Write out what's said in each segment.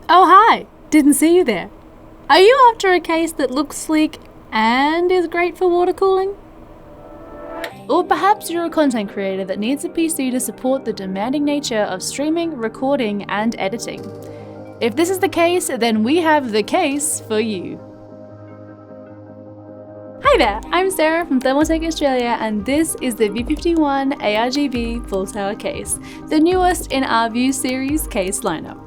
Oh hi! Didn't see you there. Are you after a case that looks sleek and is great for water cooling? Or perhaps you're a content creator that needs a PC to support the demanding nature of streaming, recording, and editing. If this is the case, then we have the case for you. Hi there, I'm Sarah from Thermaltake Australia, and this is the V51 ARGB full tower case, the newest in our View series case lineup.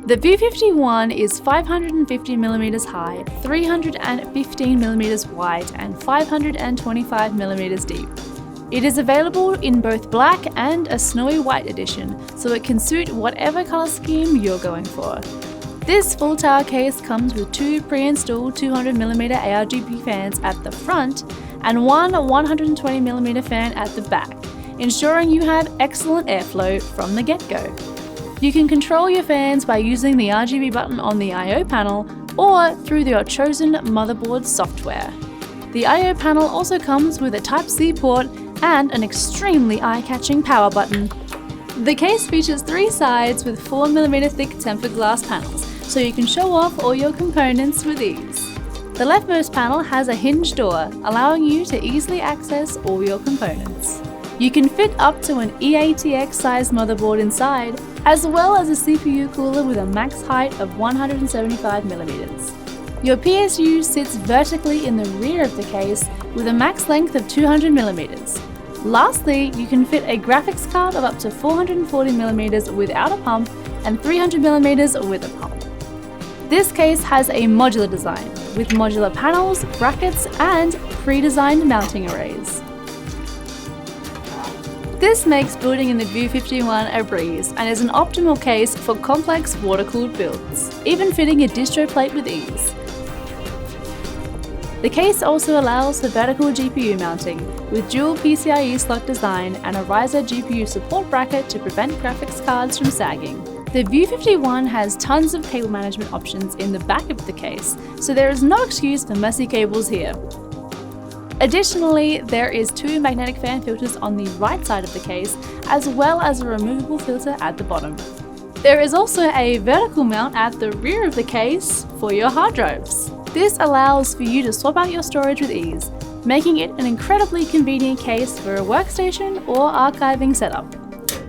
The V51 is 550mm high, 315mm wide, and 525mm deep. It is available in both black and a snowy white edition, so it can suit whatever colour scheme you're going for. This full tower case comes with two pre-installed 200mm ARGB fans at the front and one 120mm fan at the back, ensuring you have excellent airflow from the get-go. You can control your fans by using the RGB button on the I/O panel or through your chosen motherboard software. The I/O panel also comes with a Type-C port and an extremely eye-catching power button. The case features three sides with 4mm thick tempered glass panels, so you can show off all your components with ease. The leftmost panel has a hinged door, allowing you to easily access all your components. You can fit up to an EATX sized motherboard inside, as well as a CPU cooler with a max height of 175mm. Your PSU sits vertically in the rear of the case with a max length of 200mm. Lastly, you can fit a graphics card of up to 440mm without a pump and 300mm with a pump. This case has a modular design, with modular panels, brackets, and pre-designed mounting arrays. This makes building in the V51 a breeze and is an optimal case for complex water-cooled builds, even fitting a distro plate with ease. The case also allows for vertical GPU mounting, with dual PCIe slot design and a riser GPU support bracket to prevent graphics cards from sagging. The V51 has tons of cable management options in the back of the case, so there is no excuse for messy cables here. Additionally, there is two magnetic fan filters on the right side of the case, as well as a removable filter at the bottom. There is also a vertical mount at the rear of the case for your hard drives. This allows for you to swap out your storage with ease, making it an incredibly convenient case for a workstation or archiving setup.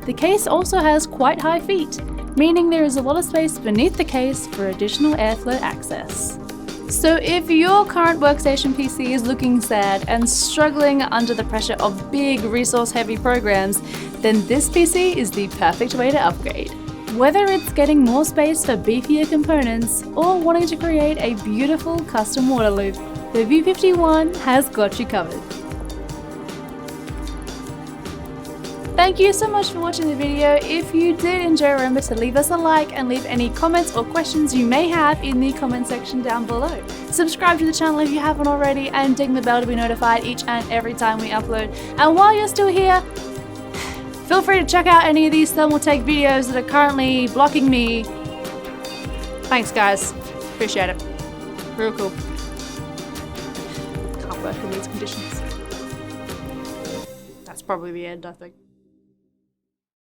The case also has quite high feet, meaning there is a lot of space beneath the case for additional airflow access. So if your current workstation PC is looking sad and struggling under the pressure of big resource-heavy programs, then this PC is the perfect way to upgrade. Whether it's getting more space for beefier components or wanting to create a beautiful custom water loop, the V51 has got you covered. Thank you so much for watching the video. If you did enjoy, remember to leave us a like and leave any comments or questions you may have in the comment section down below. Subscribe to the channel if you haven't already and ding the bell to be notified each and every time we upload. And while you're still here, feel free to check out any of these Thermaltake videos that are currently blocking me. Thanks guys, appreciate it. Real cool. Can't work in these conditions. That's probably the end, I think.